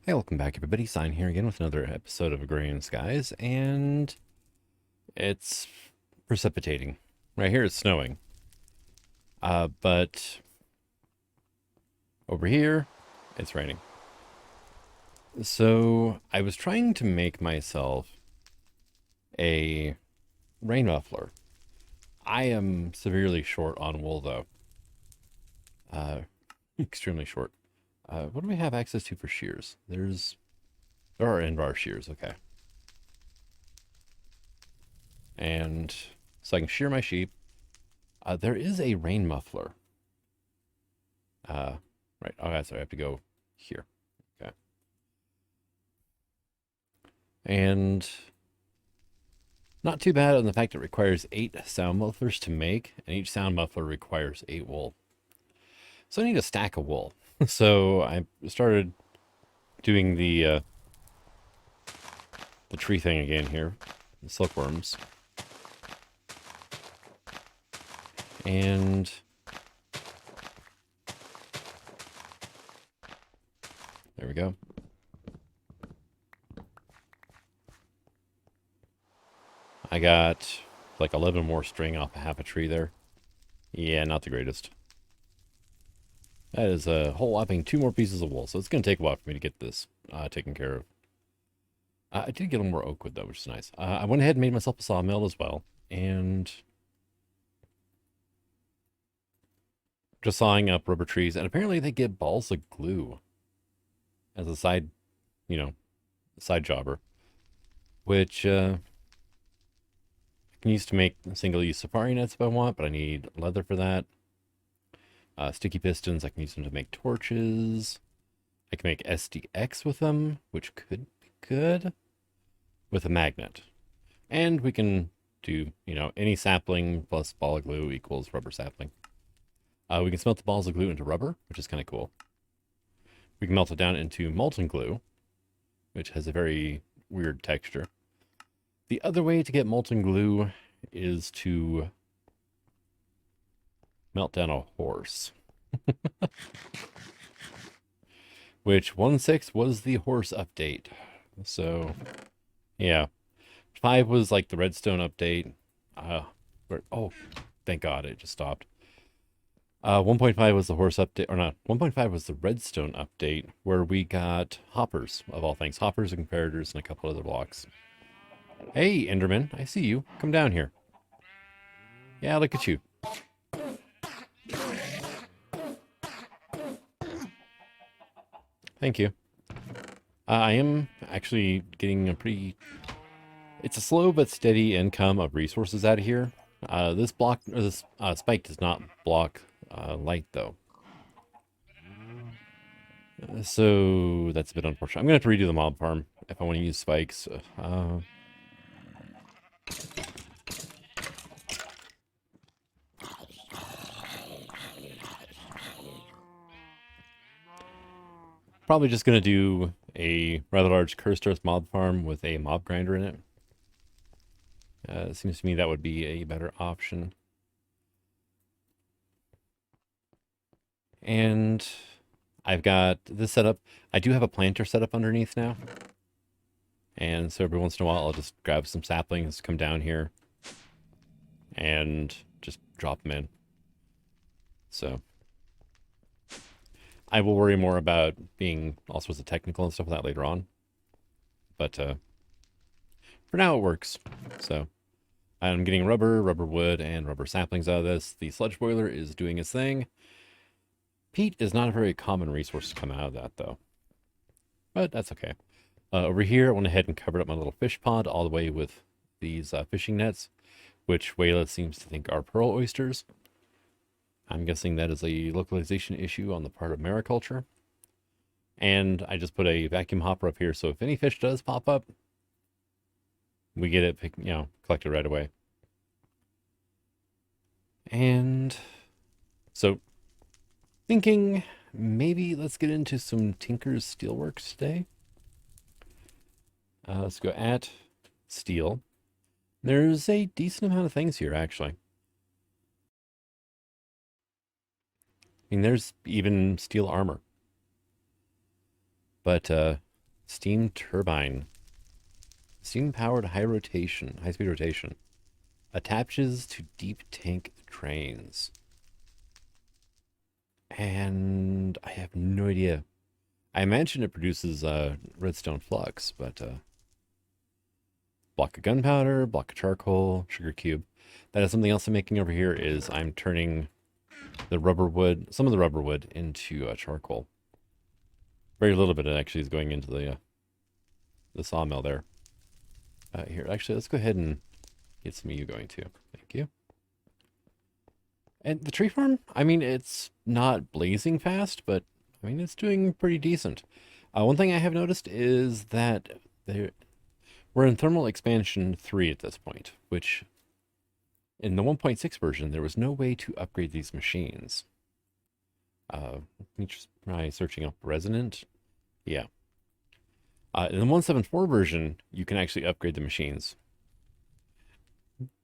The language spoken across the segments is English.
Hey, welcome back everybody. Sign here again with another episode of Agrarian Skies, and it's precipitating. Right here it's snowing. But over here it's raining. So I was trying to make myself a rain muffler. I am severely short on wool though. Extremely short. What do we have access to for shears? There are end-bar shears, okay. And so I can shear my sheep. There is a rain muffler. Right. Oh, sorry. I have to go here. Okay. And not too bad on the fact it requires 8 sound mufflers to make, and each sound muffler requires 8 wool. So I need a stack of wool. So I started doing the tree thing again here, the silkworms. And there we go. I got like 11 more string off half a tree there. Yeah, not the greatest. That is a whole whopping 2 more pieces of wool, so it's going to take a while for me to get this taken care of. I did get a little more oak wood though, which is nice. I went ahead and made myself a sawmill as well, and just sawing up rubber trees, and apparently they get balls of glue as a side, side jobber, which I can use to make single-use safari nets if I want, but I need leather for that. Sticky pistons, I can use them to make torches. I can make SDX with them, which could be good with a magnet. And we can do, any sapling plus ball of glue equals rubber sapling. We can smelt the balls of glue into rubber, which is kind of cool. We can melt it down into molten glue, which has a very weird texture. The other way to get molten glue is to melt down a horse. Which 1.6 was the horse update. So, yeah. 5 was like the redstone update. Oh, thank God it just stopped. 1.5 was the horse update, or not. 1.5 was the redstone update, where we got hoppers, of all things. Hoppers and comparators and a couple other blocks. Hey, Enderman, I see you. Come down here. Yeah, look at you. Thank you. I am actually getting a pretty... It's a slow but steady income of resources out of here. This spike does not block light, though. So that's a bit unfortunate. I'm going to have to redo the mob farm if I want to use spikes. Probably just going to do a rather large cursed earth mob farm with a mob grinder in it. It seems to me that would be a better option. And I've got this set up. I do have a planter set up underneath now. And so every once in a while, I'll just grab some saplings, come down here, and just drop them in. So I will worry more about being all sorts of technical and stuff like that later on. But for now, it works. So I'm getting rubber wood, and rubber saplings out of this. The sludge boiler is doing its thing. Peat is not a very common resource to come out of that, though. But that's okay. Over here, I went ahead and covered up my little fish pond all the way with these fishing nets, which Wayla seems to think are pearl oysters. I'm guessing that is a localization issue on the part of mariculture. And I just put a vacuum hopper up here, so if any fish does pop up, we get it, collected right away. And so, thinking maybe let's get into some Tinker's Steelworks today. Let's go at steel. There's a decent amount of things here, actually. I mean, there's even steel armor. But Steam turbine. Steam-powered high-speed rotation. Attaches to deep tank trains. And I have no idea. I imagine it produces redstone flux, but block of gunpowder, block of charcoal, sugar cube. That is something else I'm making over here is I'm turning the rubber wood, some of the rubber wood into charcoal. Very little bit actually is going into the sawmill there. Here, actually, let's go ahead and get some of you going too. Thank you. And the tree farm, I mean, it's not blazing fast, but I mean, it's doing pretty decent. One thing I have noticed is that we're in thermal expansion 3 at this point, which in the 1.6 version, there was no way to upgrade these machines. Let me just try searching up resonant. Yeah. In the 1.7.4 version, you can actually upgrade the machines,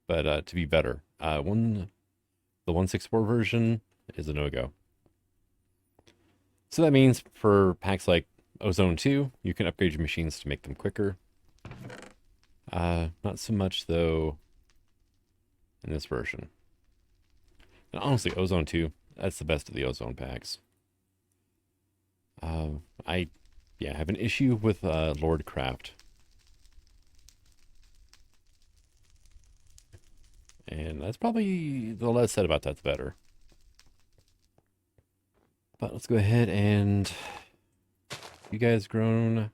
but to be better. The 1.6.4 version is a no-go. So that means for packs like Ozone 2, you can upgrade your machines to make them quicker. Not so much, though, in this version. And honestly, Ozone 2, that's the best of the Ozone packs. I have an issue with Lordcraft. And that's probably, the less said about that, the better. But let's go ahead and... You guys grown?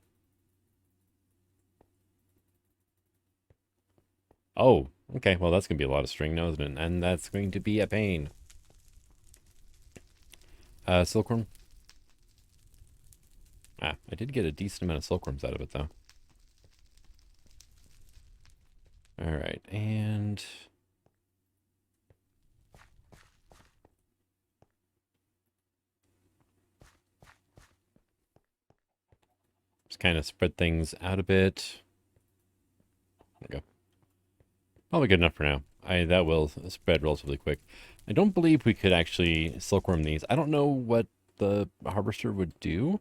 Oh, okay. Well, that's going to be a lot of string, isn't it? And that's going to be a pain. Silkworm. I did get a decent amount of silkworms out of it, though. Alright, and... just kind of spread things out a bit. There we go. Probably good enough for now. That will spread relatively quick. I don't believe we could actually silkworm these. I don't know what the harvester would do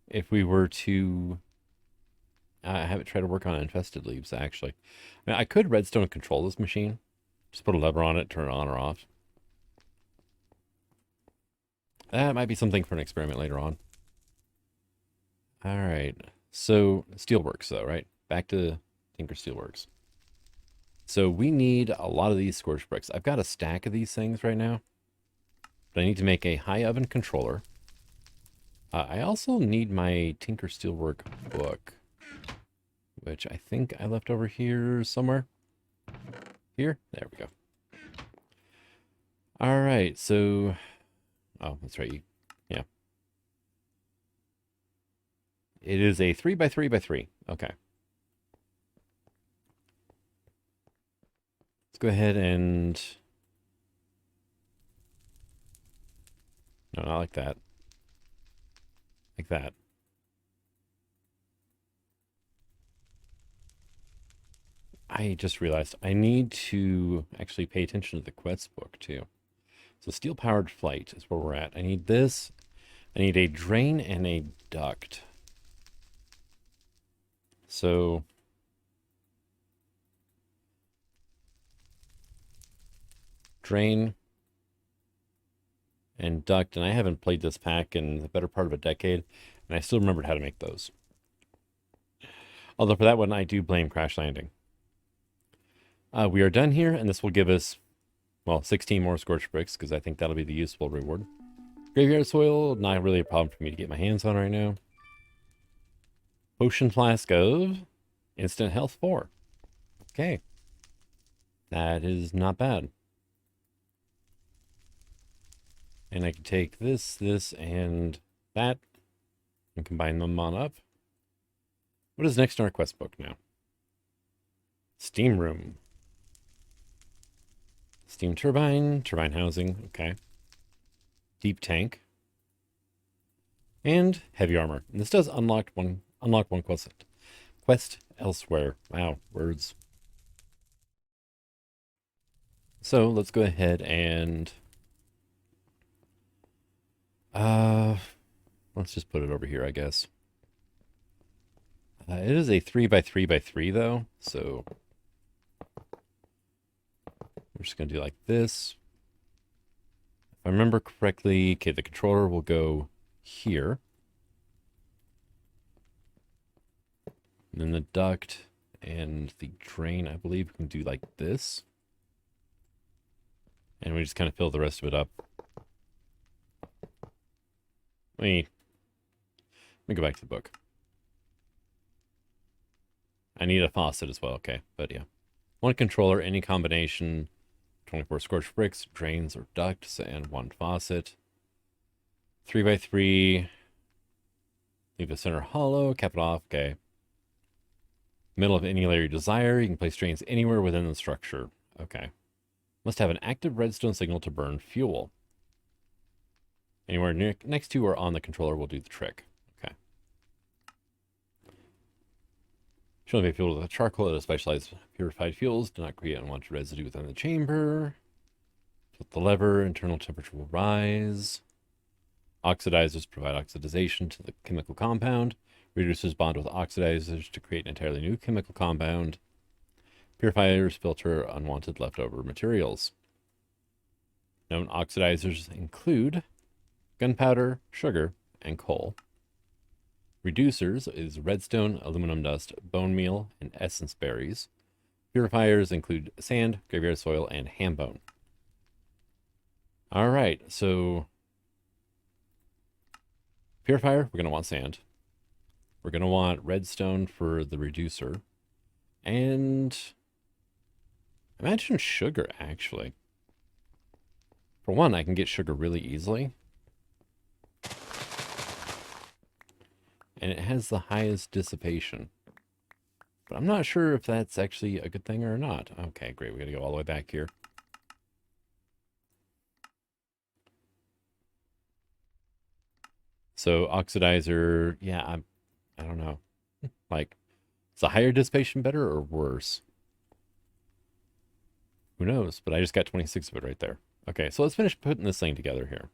if we were to have it try to work on infested leaves, actually. I mean, I could redstone control this machine. Just put a lever on it, turn it on or off. That might be something for an experiment later on. All right. So, Steelworks, though, right? Back to Tinker Steelworks. So, we need a lot of these Scorched Bricks. I've got a stack of these things right now. But I need to make a high oven controller. I also need my Tinker Steelwork book, which I think I left over here somewhere. Here? There we go. All right, so... Oh, that's right. Yeah. It is a 3x3x3. Okay. Let's go ahead and... No, not like that. Like that. I just realized I need to actually pay attention to the quest book too. So steel-powered flight is where we're at. I need this. I need a drain and a duct. So drain and duct, and I haven't played this pack in the better part of a decade, and I still remembered how to make those. Although for that one, I do blame Crash Landing. We are done here, and this will give us, well, 16 more Scorched Bricks, because I think that'll be the useful reward. Graveyard Soil, not really a problem for me to get my hands on right now. Potion Flask of Instant Health 4. Okay. That is not bad. And I can take this, and that, and combine them on up. What is next in our quest book now? Steam Room. Steam Turbine, Turbine Housing, okay. Deep Tank. And Heavy Armor. And this does unlock one quest elsewhere. Wow, words. So let's go ahead and... let's just put it over here, I guess. It is a 3x3x3 though, so we're just going to do like this. If I remember correctly, okay, the controller will go here. And then the duct and the drain, I believe, we can do like this. And we just kind of fill the rest of it up. Let me go back to the book. I need a faucet as well, okay, but yeah. One controller, any combination, 24 scorched bricks, drains or ducts, and one faucet. 3x3, leave the center hollow, cap it off, okay. Middle of any layer you desire, you can place drains anywhere within the structure, okay. Must have an active redstone signal to burn fuel. Anywhere next to or on the controller will do the trick. Okay. Should only be fueled with charcoal that is specialized purified fuels. Do not create unwanted residue within the chamber. Flip the lever, internal temperature will rise. Oxidizers provide oxidization to the chemical compound. Reducers bond with oxidizers to create an entirely new chemical compound. Purifiers filter unwanted leftover materials. Known oxidizers include gunpowder, sugar, and coal. Reducers is redstone, aluminum dust, bone meal, and essence berries. Purifiers include sand, graveyard soil, and ham bone. All right, so purifier, we're going to want sand. We're going to want redstone for the reducer. And imagine sugar, actually. For one, I can get sugar really easily. And it has the highest dissipation. But I'm not sure if that's actually a good thing or not. Okay, great. We got to go all the way back here. So oxidizer, yeah, I don't know. Like, is the higher dissipation better or worse? Who knows? But I just got 26 of it right there. Okay, so let's finish putting this thing together here.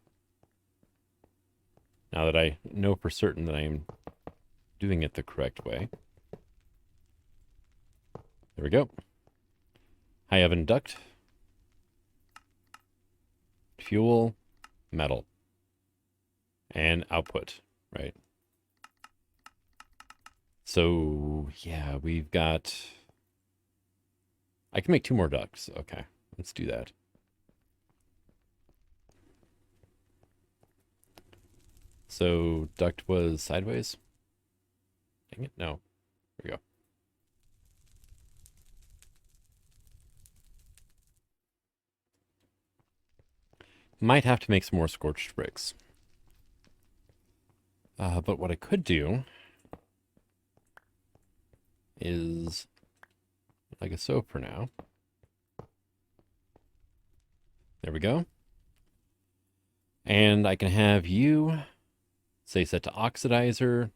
Now that I know for certain that I'm doing it the correct way. There we go. High oven duct. Fuel. Metal. And output, right? So, yeah, we've got... I can make 2 more ducts. Okay, let's do that. So, duct was sideways? Dang it, no. There we go. Might have to make some more scorched bricks. But what I could do is like a so for now. There we go. And I can have you, say, set to oxidizer,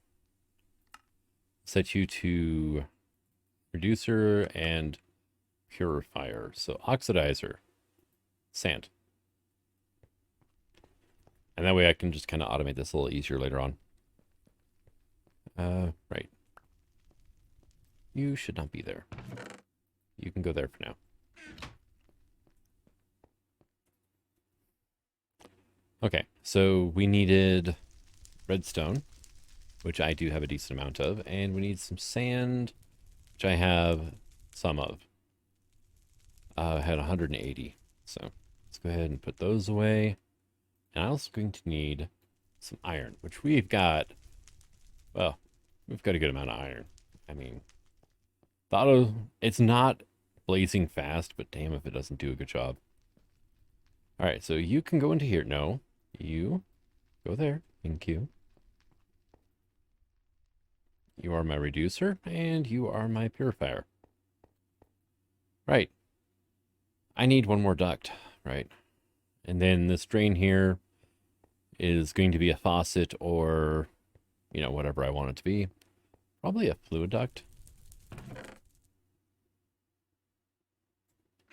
set you to reducer and purifier. So oxidizer, sand. And that way I can just kind of automate this a little easier later on. Right. You should not be there. You can go there for now. Okay, so we needed redstone, which I do have a decent amount of, and we need some sand, which I have some of. I had 180, so let's go ahead and put those away. And I'm also going to need some iron, which we've got, well, we've got a good amount of iron. I mean, the auto, it's not blazing fast, but damn if it doesn't do a good job. All right, so you can go into here. No, you go there. Thank you. You are my reducer, and you are my purifier. Right. I need one more duct, right? And then this drain here is going to be a faucet or, you know, whatever I want it to be. Probably a fluid duct.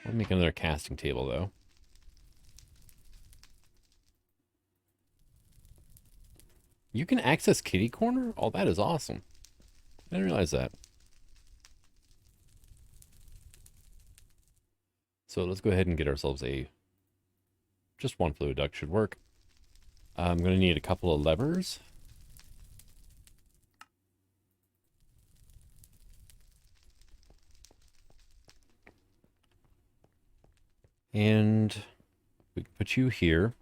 I'll make another casting table, though. You can access kitty corner? Oh, that is awesome. I didn't realize that. So let's go ahead and get ourselves just one fluid duct should work. I'm going to need a couple of levers. And we can put you here.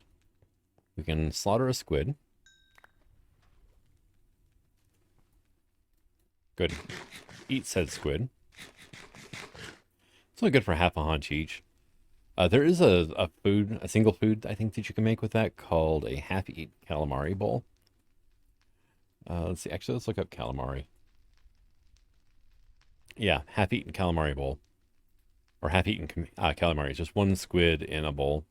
We can slaughter a squid. Good. Eat said squid. It's only good for half a haunch each. There is a single food, I think, that you can make with that called a half-eaten calamari bowl. Let's see. Actually, let's look up calamari. Yeah, half-eaten calamari bowl. Or half-eaten calamari. It's just one squid in a bowl.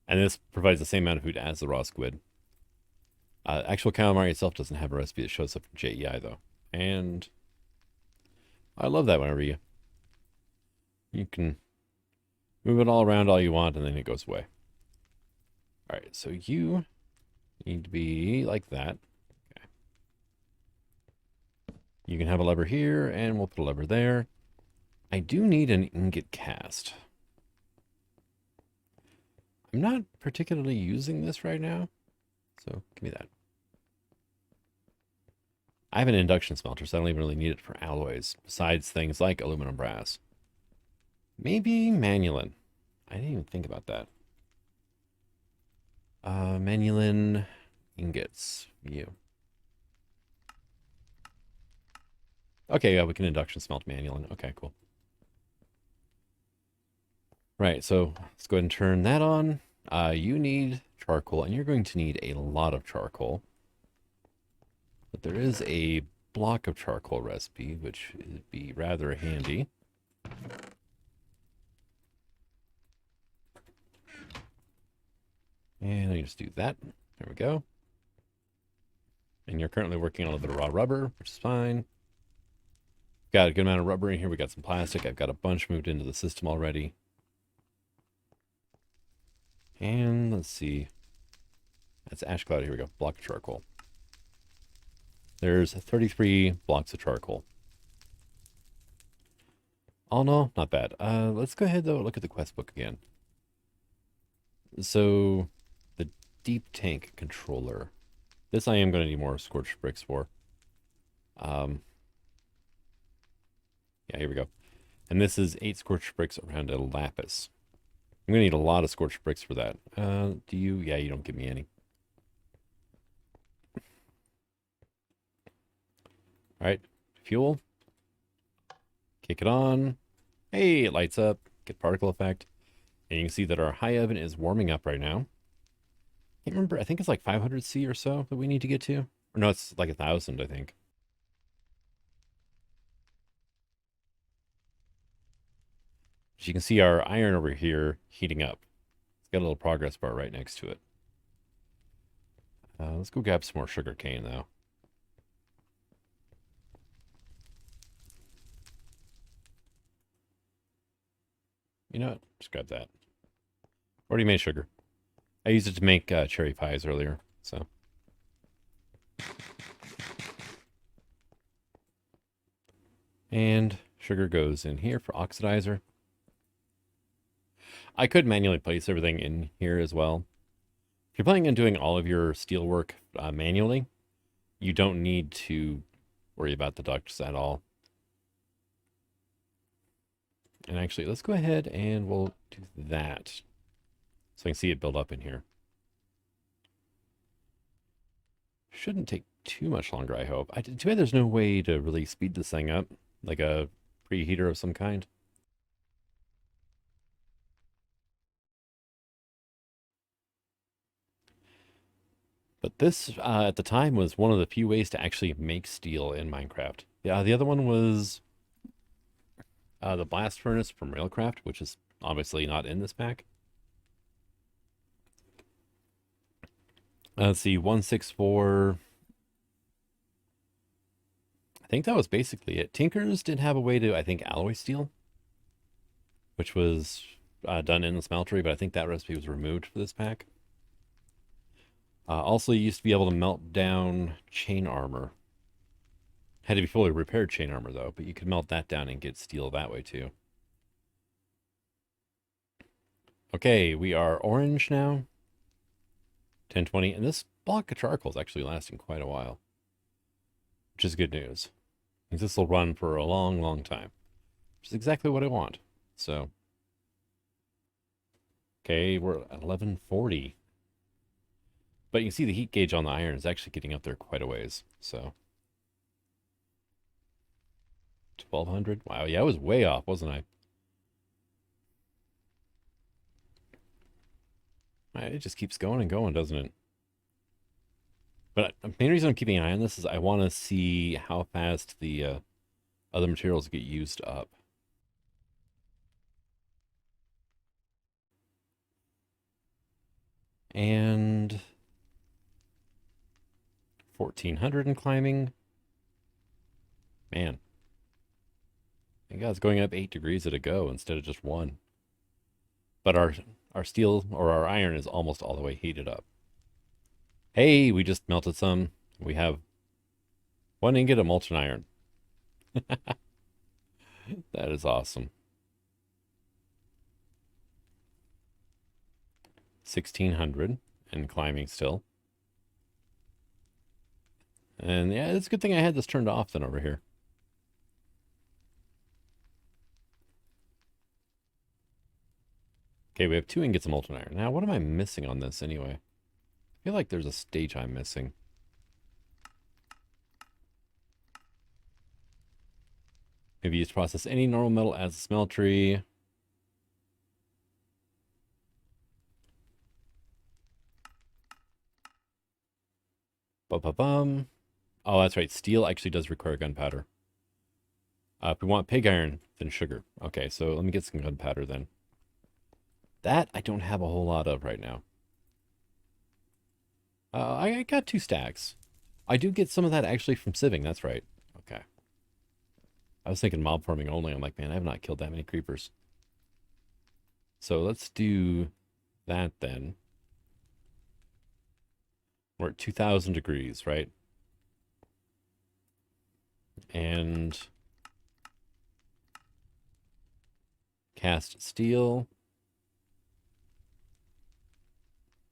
And this provides the same amount of food as the raw squid. Actual calamari itself doesn't have a recipe that shows up for JEI, though. And I love that whenever you can move it all around all you want, and then it goes away. All right, so you need to be like that. Okay. You can have a lever here, and we'll put a lever there. I do need an ingot cast. I'm not particularly using this right now, so give me that. I have an induction smelter, so I don't even really need it for alloys, besides things like aluminum brass. Maybe manulin. I didn't even think about that. Manulin ingots. You. Okay, yeah, we can induction smelt manulin. Okay, cool. Right, so let's go ahead and turn that on. You need charcoal, and you're going to need a lot of charcoal. But there is a block of charcoal recipe, which would be rather handy. And I just do that. There we go. And you're currently working on a little bit of raw rubber, which is fine. Got a good amount of rubber in here. We got some plastic. I've got a bunch moved into the system already. And let's see. That's ash cloud. Here we go. Block of charcoal. There's 33 blocks of charcoal. Oh no, not bad. Let's go ahead though and look at the quest book again. So, the deep tank controller. This I am going to need more scorched bricks for. Yeah, here we go. And this is 8 scorched bricks around a lapis. I'm going to need a lot of scorched bricks for that. Do you? Yeah, you don't give me any. All right, fuel. Kick it on. Hey, it lights up. Get particle effect. And you can see that our high oven is warming up right now. Can't remember. I think it's like 500 C or so that we need to get to. Or no, it's like 1,000, I think. As you can see, our iron over here heating up. It's got a little progress bar right next to it. Let's go grab some more sugar cane, though. You know what? Just grab that. Already made sugar. I used it to make cherry pies earlier, so. And sugar goes in here for oxidizer. I could manually place everything in here as well. If you're planning on doing all of your steel work manually, you don't need to worry about the ducts at all. And actually, let's go ahead and we'll do that. So I can see it build up in here. Shouldn't take too much longer, I hope. Too bad there's no way to really speed this thing up, like a preheater of some kind. But this, at the time, was one of the few ways to actually make steel in Minecraft. Yeah, the other one was the blast furnace from Railcraft, which is obviously not in this pack. Let's see, 164. I think that was basically it. Tinkers did have a way to, I think, alloy steel, which was done in the smeltery, but I think that recipe was removed for this pack. Also, you used to be able to melt down chain armor. Had to be fully repaired chain armor, though, but you could melt that down and get steel that way, too. Okay, we are orange now. 1020, and this block of charcoal is actually lasting quite a while, which is good news. Because this will run for a long, long time, which is exactly what I want. So, okay, we're at 1140. But you can see the heat gauge on the iron is actually getting up there quite a ways. So, 1200. Wow, yeah, I was way off, wasn't I? It just keeps going and going, doesn't it? But the main reason I'm keeping an eye on this is I want to see how fast the other materials get used up. And 1400 in climbing. Man. Thank God it's going up 8 degrees at a go instead of just 1. But our steel or our iron is almost all the way heated up. Hey, we just melted some. We have 1 ingot of molten iron. That is awesome. 1600 and climbing still. And yeah, it's a good thing I had this turned off then over here. Okay, we have 2 ingots of molten iron. Now, what am I missing on this anyway? I feel like there's a stage I'm missing. Maybe used to process any normal metal as a smeltery. Bum. Oh, that's right. Steel actually does require gunpowder. If we want pig iron, then sugar. Okay, so let me get some gunpowder then. That I don't have a whole lot of right now. I got 2 stacks. I do get some of that actually from sieving. That's right. Okay. I was thinking mob farming only. I'm like, man, I have not killed that many creepers. So let's do that then. We're at 2000 degrees, right? And cast steel.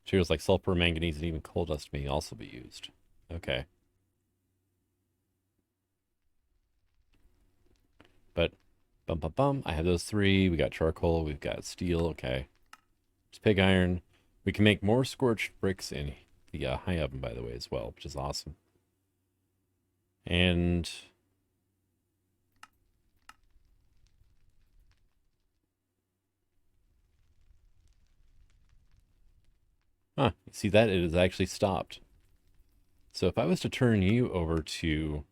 Materials like sulfur, manganese, and even coal dust may also be used. Okay. But, I have those 3. We got charcoal, we've got steel, okay. It's pig iron. We can make more scorched bricks in the high oven, by the way, as well, which is awesome. And you see that it has actually stopped. So if I was to turn you over to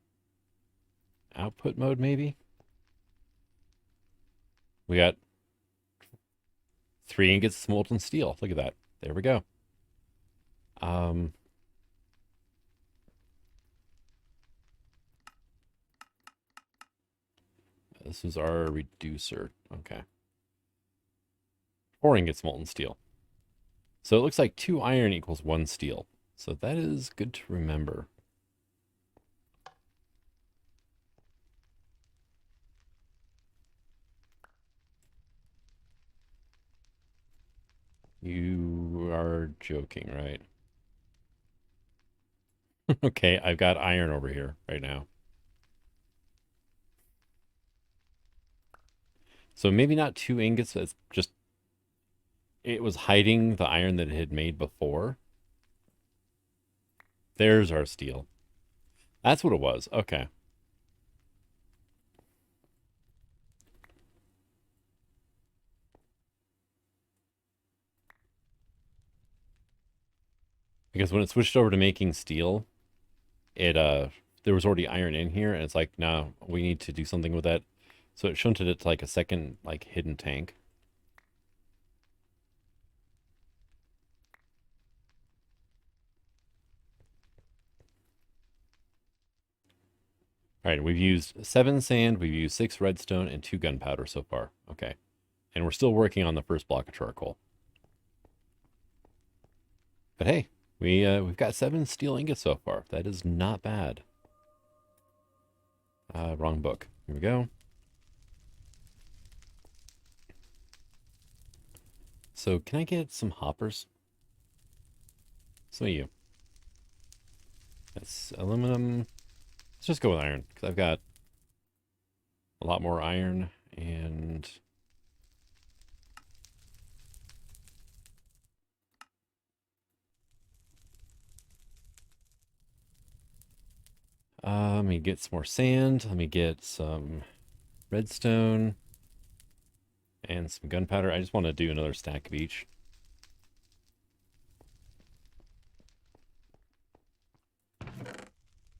output mode, maybe? We got 3 ingots of molten steel. Look at that. There we go. This is our reducer. Okay. 4 ingots molten steel. So it looks like 2 iron equals 1 steel. So that is good to remember. You are joking, right? Okay, I've got iron over here right now. So maybe not 2 ingots, it's just it was hiding the iron that it had made before. There's our steel. That's what it was. Okay. Because when it switched over to making steel, it there was already iron in here, and it's like, no, we need to do something with that. So it shunted it to like a second like hidden tank. All right, we've used 7 sand, we've used 6 redstone, and 2 gunpowder so far. Okay. And we're still working on the first block of charcoal. But hey, we've got 7 steel ingots so far. That is not bad. Wrong book. Here we go. So can I get some hoppers? Some of you. That's aluminum. Let's just go with iron, because I've got a lot more iron and... let me get some more sand. Let me get some redstone and some gunpowder. I just want to do another stack of each.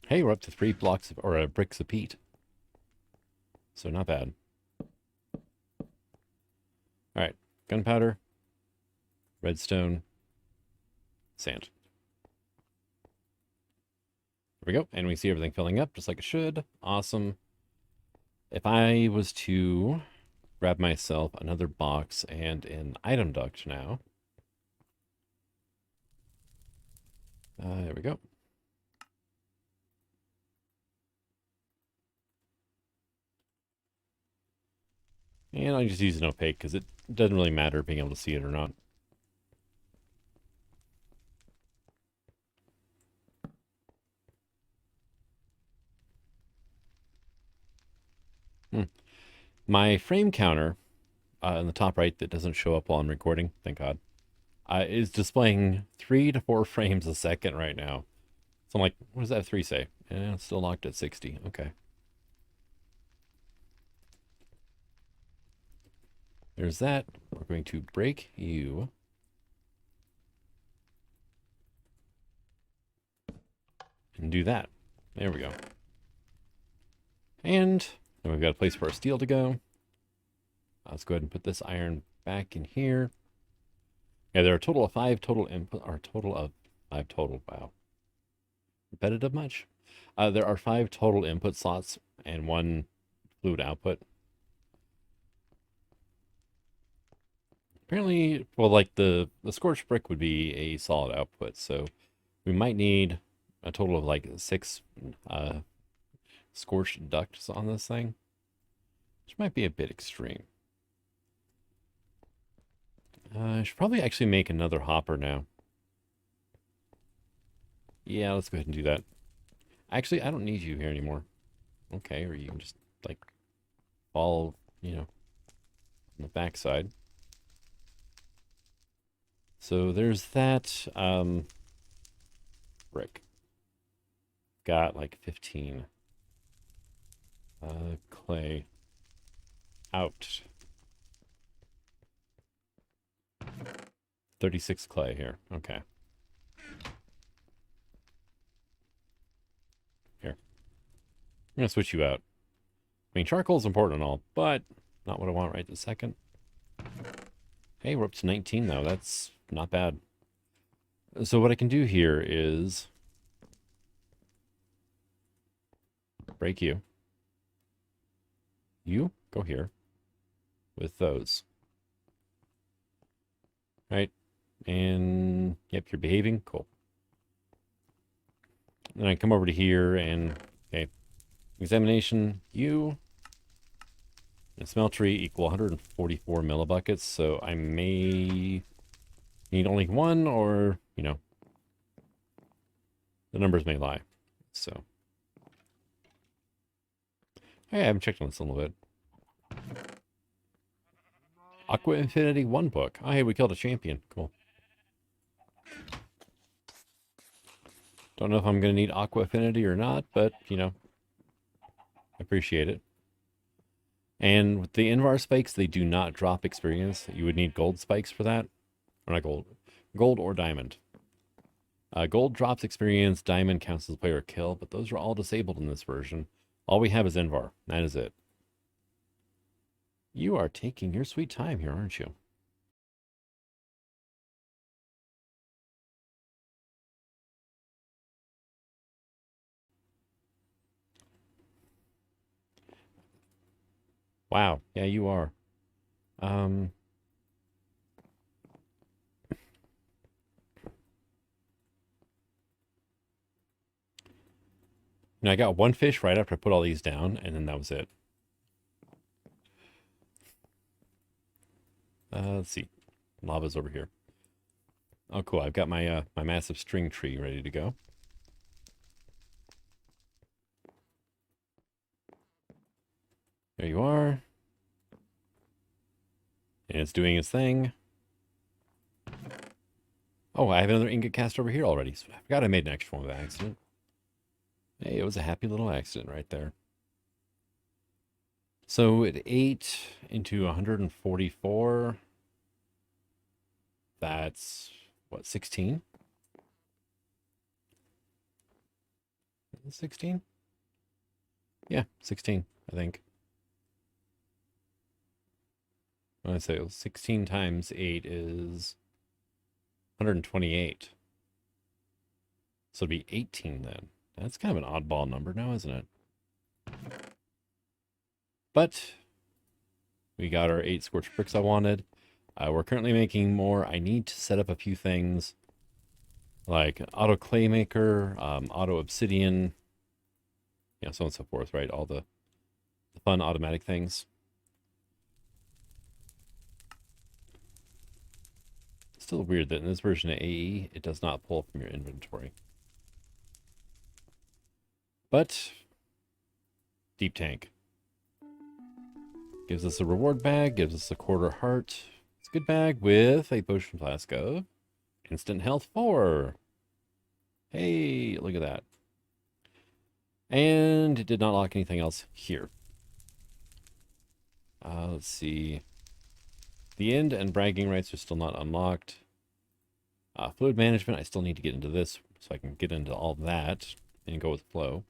Hey, we're up to 3 blocks of, or bricks of peat. So not bad. All right, gunpowder, redstone, sand. There we go, and we see everything filling up just like it should. Awesome. If I was to grab myself another box and an item duct now. There we go. And I just use an opaque because it doesn't really matter being able to see it or not. My frame counter in the top right that doesn't show up while I'm recording, thank God, is displaying 3 to 4 frames a second right now. So I'm like, what does that 3 say? And it's still locked at 60. Okay. There's that. We're going to break you. And do that. There we go. And then we've got a place for our steel to go. Let's go ahead and put this iron back in here. Yeah, there are a total of 5 total input, or a total of 5 total. Wow. Repetitive much? There are 5 total input slots and 1 fluid output. Apparently, well, like the scorched brick would be a solid output, so we might need a total of like 6 scorched ducts on this thing, which might be a bit extreme. I should probably actually make another hopper now. Yeah, let's go ahead and do that. Actually, I don't need you here anymore. Okay, or you can just, like, fall, you know, on the backside. So there's that, brick. Got, like, 15. Clay. Out. 36 clay here. Okay. Here. I'm going to switch you out. I mean, charcoal's important and all, but not what I want right this second. Hey, we're up to 19 though. That's not bad. So what I can do here is break you. You go here with those. Right? And yep, you're behaving. Cool. Then I come over to here and okay. Examination, you and smeltery equal 144 millibuckets, so I may need only 1, or, you know, the numbers may lie. So hey, I haven't checked on this in a little bit. Aqua Infinity 1 book. Oh, hey, we killed a champion. Cool. Don't know if I'm going to need Aqua Affinity or not, but, you know, appreciate it. And with the Invar spikes, they do not drop experience. You would need gold spikes for that. Or not gold. Gold or diamond. Gold drops experience, diamond counts as a player kill, but those are all disabled in this version. All we have is Invar. That is it. You are taking your sweet time here, aren't you? Wow. Yeah, you are. I got one fish right after I put all these down, and then that was it. Let's see. Lava's over here. Oh, cool. I've got my my massive string tree ready to go. There you are. And it's doing its thing. Oh, I have another ingot cast over here already. So I forgot I made an extra one by accident. Hey, it was a happy little accident right there. So it 8 into 144. That's, what, 16? 16? Yeah, 16, I think. When I say 16 times 8 is 128. So it'd be 18 then. That's kind of an oddball number now, isn't it? But we got our 8 Scorched Bricks I wanted. We're currently making more. I need to set up a few things like auto clay maker, auto obsidian, so on and so forth, right? All the fun automatic things. Still weird that in this version of AE, it does not pull from your inventory. But deep tank gives us a reward bag, gives us a quarter heart. It's a good bag with a potion flask of instant health 4. Hey, look at that. And it did not lock anything else here. Let's see. The end and bragging rights are still not unlocked. Fluid management, I still need to get into this so I can get into all that and go with flow.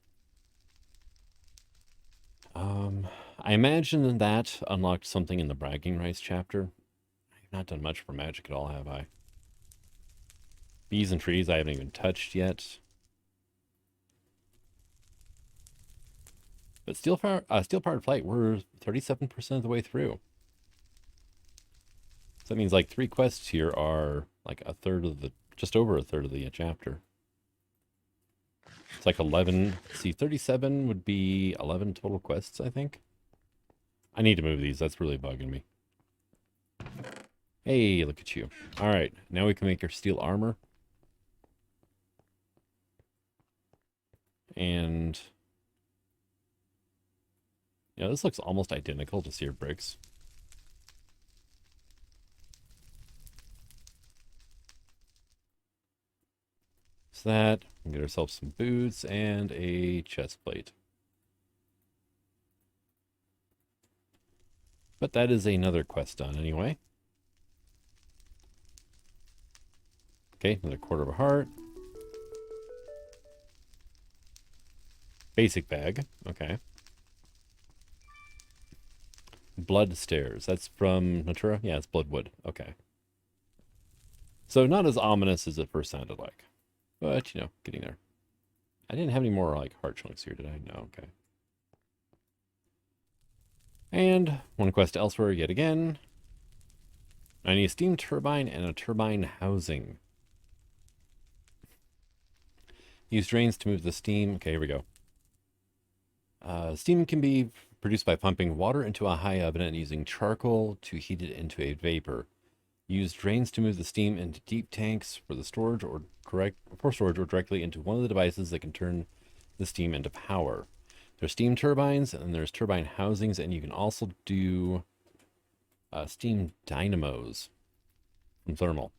I imagine that unlocked something in the bragging rights chapter. I've not done much for magic at all, have I? Bees and trees I haven't even touched yet. But steel-powered flight, we're 37% of the way through. So that means like 3 quests here are like a third of the, just over a third of the chapter. It's like 11. See, 37 would be 11 total quests, I think. I need to move these. That's really bugging me. Hey, look at you. All right, now we can make our steel armor. And this looks almost identical to Sear bricks. So that, we can get ourselves some boots and a chest plate. But that is another quest done anyway. Okay, another quarter of a heart. Basic bag, okay. Blood stairs, that's from Natura? Yeah, it's Bloodwood, okay. So not as ominous as it first sounded like. But, getting there. I didn't have any more, like, heart chunks here, did I? No, okay. And one quest elsewhere yet again. I need a steam turbine and a turbine housing. Use drains to move the steam. Okay, here we go. Steam can be produced by pumping water into a high oven and using charcoal to heat it into a vapor. Use drains to move the steam into deep tanks for the storage or directly into one of the devices that can turn the steam into power. There's steam turbines and there's turbine housings, and you can also do steam dynamos from thermal.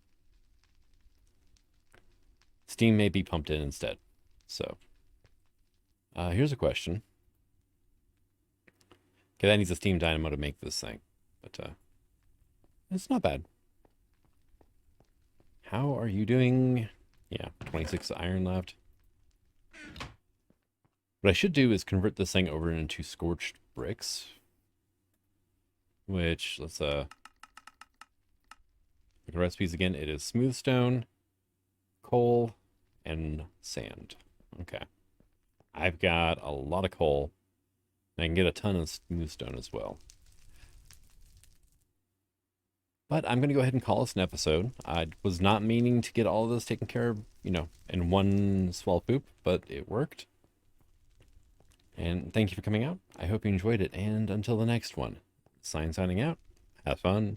Steam may be pumped in instead. So here's a question. Okay, that needs a steam dynamo to make this thing, but it's not bad. How are you doing? Yeah, 26 iron left. What I should do is convert this thing over into Scorched Bricks, which, let's look at the recipes again. It is smooth stone, coal, and sand. Okay. I've got a lot of coal. And I can get a ton of smooth stone as well. But I'm going to go ahead and call this an episode. I was not meaning to get all of this taken care of, in one swell poop, but it worked. And thank you for coming out. I hope you enjoyed it. And until the next one, signing out. Have fun.